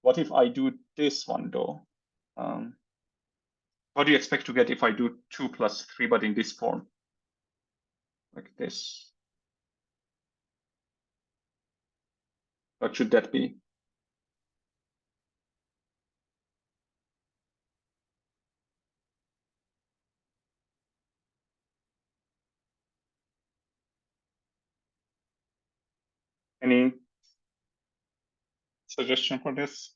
What if I do this one though? What do you expect to get if I do 2 plus 3, but in this form? Like this. What should that be? Any suggestion for this?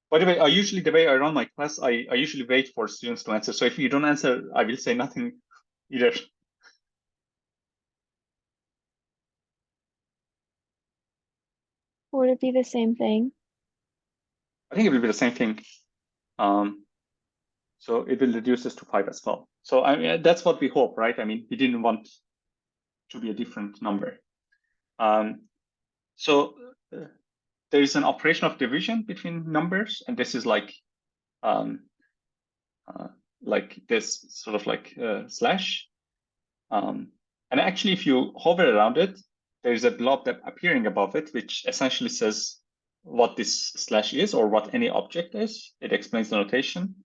By the way, the way I run my class, I usually wait for students to answer. So if you don't answer, I will say nothing either. Would it be the same thing? I think it will be the same thing. So it will reduce this to 5 as well. So I mean, that's what we hope, right? I mean, we didn't want to be a different number. So there is an operation of division between numbers, and this is like this sort of like slash. And actually, if you hover around it, there is a blob that appearing above it, which essentially says what this slash is or what any object is. It explains the notation.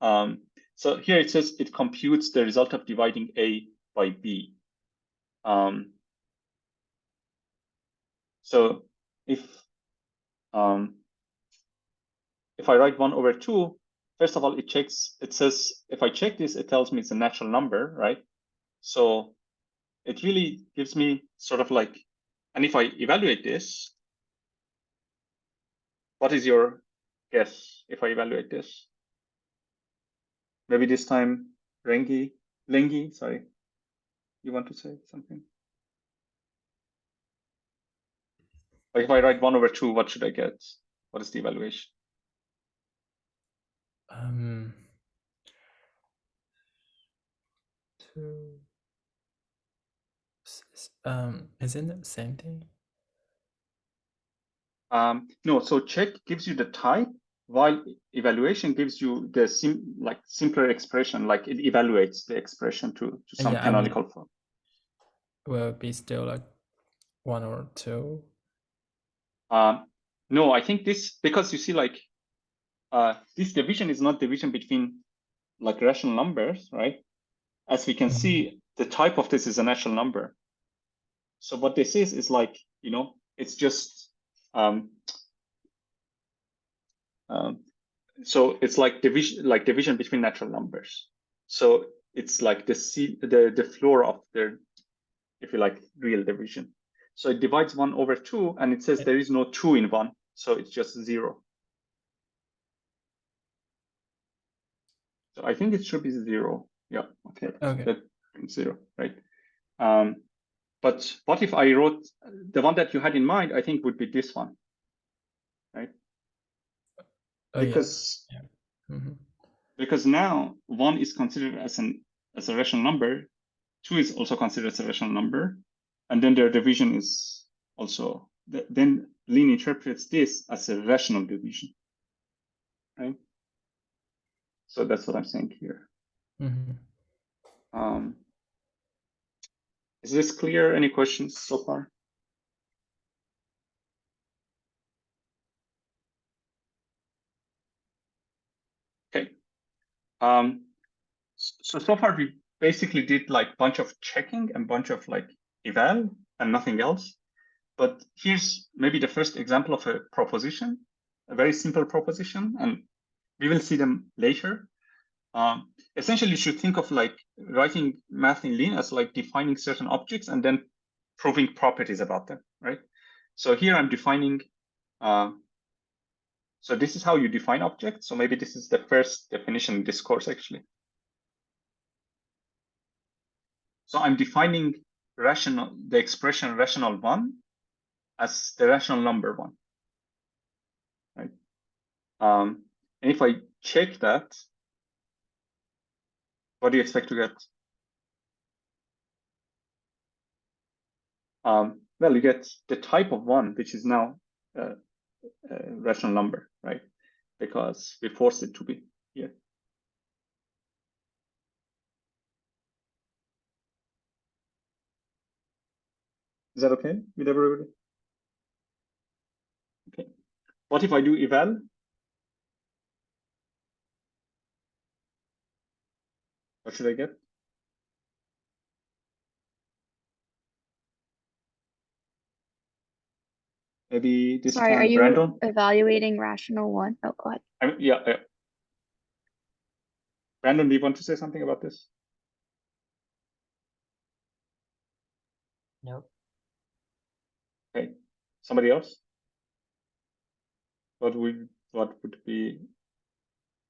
So here it says it computes the result of dividing A by B. So if I write 1/2, first of all, it says, if I check this, it tells me it's a natural number, right? So it really gives me sort of like, and if I evaluate this, what is your guess if I evaluate this? Maybe this time, Lengi, sorry. You want to say something? Like if I write 1/2, what should I get? What is the evaluation? Isn't it the same thing? No, so check gives you the type, while evaluation gives you the simpler expression, like it evaluates the expression to some canonical form. Will it be still like 1 or 2? No, I think this, because you see, like this division is not division between like rational numbers, right? As we can see, the type of this is a natural number. So what this is like, it's just so it's like division between natural numbers. So it's like the floor of their, if you like, real division. So it divides 1/2, and it says there is no 2 in 1, so it's just 0. So I think it should be 0. Yeah. Okay. That 0, right? But what if I wrote the one that you had in mind? I think would be this one, right? Because because now 1 is considered as a rational number, 2 is also considered as a rational number, and then their division is also, then Lean interprets this as a rational division, right? So that's what I'm saying here. Is this clear? Any questions so far? Okay. So far we basically did like bunch of checking and bunch of like eval and nothing else. But here's maybe the first example of a proposition, a very simple proposition, and we will see them later. Essentially, you should think of like writing math in Lean as like defining certain objects and then proving properties about them, right? So here I'm defining, so this is how you define objects. So maybe this is the first definition in this course, actually. So I'm defining the expression rational 1 as the rational number 1, right? And if I check that, what do you expect to get? Well, you get the type of 1, which is now a rational number, right? Because we forced it to be here. Is that okay with everybody? Okay. What if I do eval? What should I get? Maybe this Sorry, are time, you Brandon? evaluating rational 1? Oh, go ahead. Yeah. Brandon, do you want to say something about this? Nope. Okay. Somebody else? What would be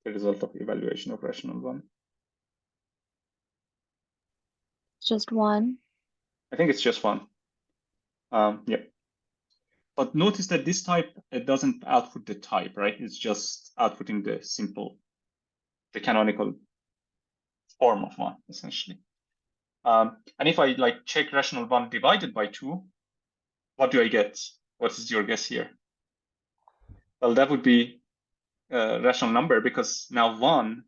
the result of evaluation of rational 1? It's just 1. I think it's just 1. Yeah. But notice that this type, it doesn't output the type, right? It's just outputting the canonical form of 1, essentially. And if I like check rational 1 divided by 2, what do I get? What is your guess here? Well, that would be a rational number, because now 1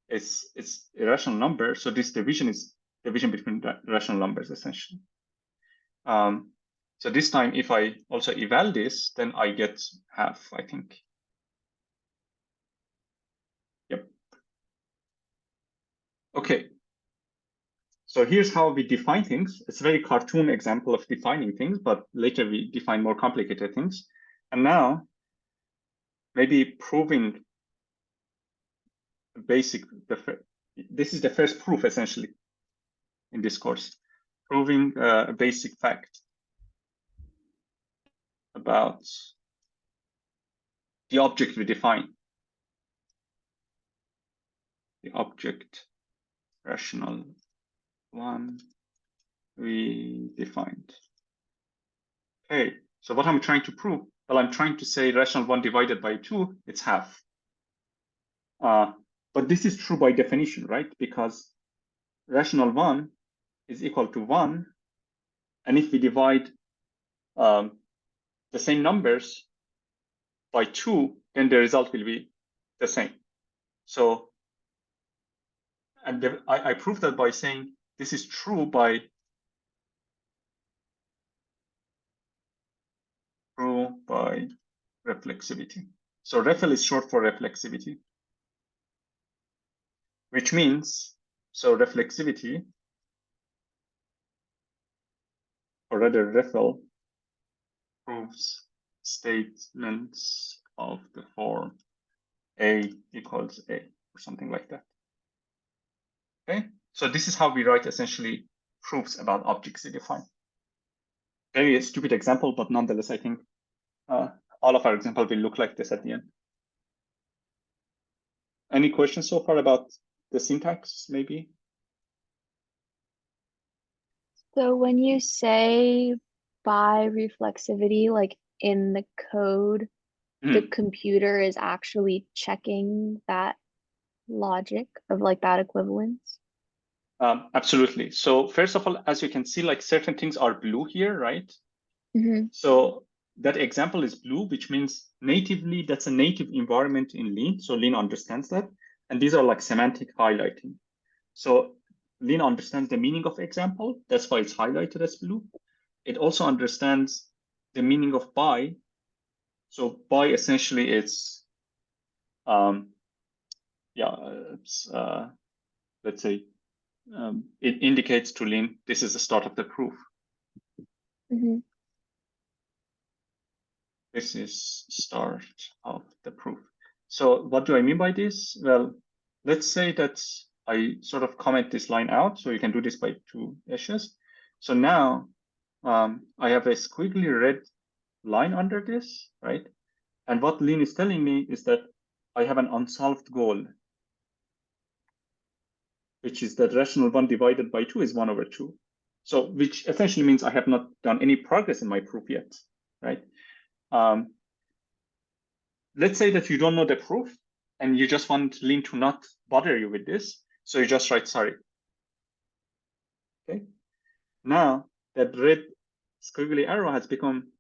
is a rational number. So this division is division between rational numbers, essentially. So this time, if I also eval this, then I get half, I think. Yep. Okay. So here's how we define things. It's a very cartoon example of defining things, but later we define more complicated things. And now, maybe proving basic, this is the first proof, essentially, in this course. Proving a basic fact about the object we define. The object rational 1 we defined. Okay, so what I'm trying to prove? Well, I'm trying to say rational 1 divided by 2, it's half. But this is true by definition, right? Because rational 1 is equal to 1. And if we divide the same numbers by 2, then the result will be the same. So, and I prove that by saying this is true by reflexivity. So refl is short for reflexivity, which means, so reflexivity, or rather refl, proves statements of the form A equals A, or something like that. Okay, so this is how we write essentially proofs about objects we define. Very stupid example, but nonetheless, I think all of our examples will look like this at the end. Any questions so far about the syntax, maybe? So when you say by reflexivity, like in the code, the computer is actually checking that logic of like that equivalence? Absolutely. So first of all, as you can see, like certain things are blue here, right? Mm-hmm. So that example is blue, which means natively, that's a native environment in Lean. So Lean understands that. And these are like semantic highlighting. So Lean understands the meaning of example. That's why it's highlighted as blue. It also understands the meaning of by. So by essentially it's, let's say, it indicates to Lean, this is the start of the proof. Mm-hmm. This is start of the proof. So what do I mean by this? Well, let's say that I sort of comment this line out. So you can do this by 2 hashes. So now I have a squiggly red line under this, right? And what Lean is telling me is that I have an unsolved goal, which is that rational 1 divided by 2 is 1 over 2. So which essentially means I have not done any progress in my proof yet, right? let's say that you don't know the proof and you just want Lean to not bother you with this. So you just write sorry. Okay. Now that red squiggly arrow has become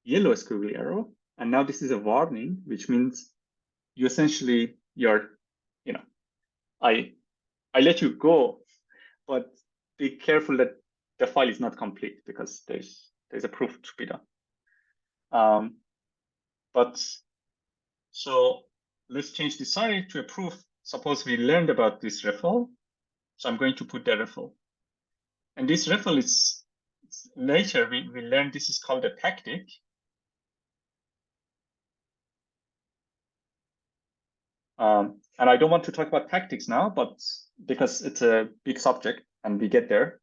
yellow squiggly arrow. And now this is a warning, which means you essentially, I let you go, but be careful that the file is not complete because there's a proof to be done. But so let's change the sorry to a proof. Suppose we learned about this referral. So I'm going to put the referral. And this referral is later we learned this is called a tactic. And I don't want to talk about tactics now, but because it's a big subject and we get there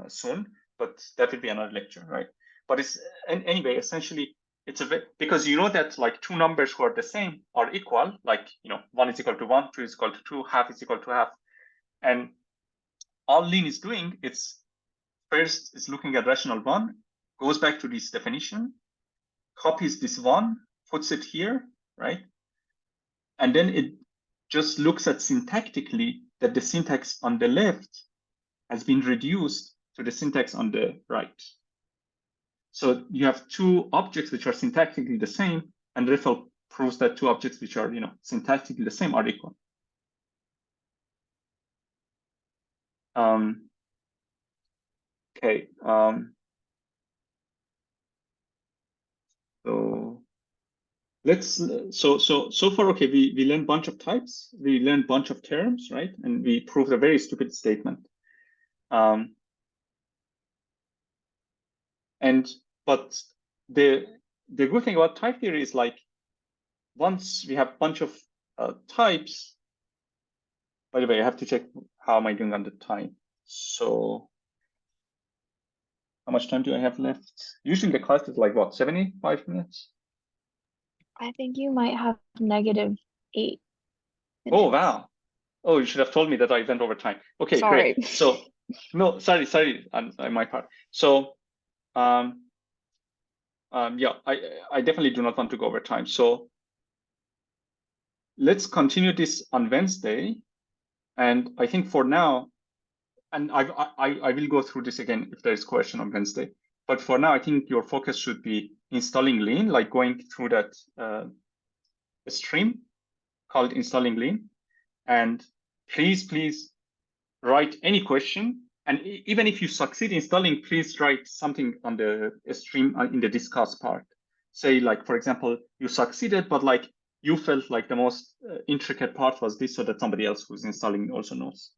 soon, but that will be another lecture, right? But it's anyway, essentially, it's because you know that like two numbers who are the same are equal, like, 1 is equal to 1, 2 is equal to 2, half is equal to half. And all Lean is doing, it's first it's looking at rational 1, goes back to this definition, copies this 1, puts it here, right? And then it just looks at syntactically that the syntax on the left has been reduced to the syntax on the right. So you have two objects which are syntactically the same, and referral proves that two objects which are syntactically the same are equal. Okay. So let's so far, okay, we learned a bunch of types, we learned a bunch of terms, right? And we proved a very stupid statement. But the good thing about type theory is like once we have a bunch of types. By the way, I have to check how am I doing on the time. So how much time do I have left? Usually the class is like what, 75 minutes? I think you might have -8 minutes. Oh wow. Oh, you should have told me that I went over time. Okay, Sorry. great. So no, sorry on my part. So yeah, I definitely do not want to go over time. So let's continue this on Wednesday. And I think for now, and I will go through this again if there is question on Wednesday. But for now, I think your focus should be installing Lean, like going through that stream called installing Lean. And please write any question. And even if you succeed installing, please write something on the stream in the discuss part. Say like, for example, you succeeded, but like you felt like the most intricate part was this, so that somebody else who's installing also knows.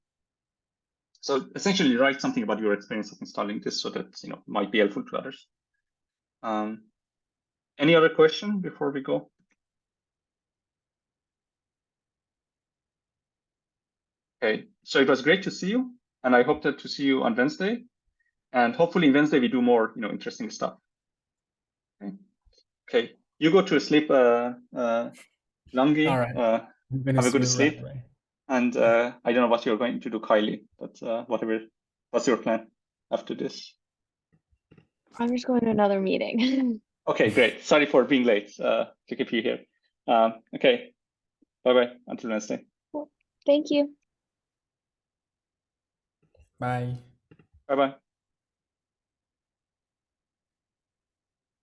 So essentially write something about your experience of installing this so that might be helpful to others. Any other question before we go? Okay, so it was great to see you, and I hope to see you on Wednesday. And hopefully Wednesday we do more interesting stuff. Okay, you go to sleep, Langi. All right. Have a good sleep. Right away. And I don't know what you're going to do, Kylie, but whatever. What's your plan after this? I'm just going to another meeting. Okay, great. Sorry for being late to keep you here. Okay, bye-bye until Wednesday. Thank you. Bye. Bye-bye.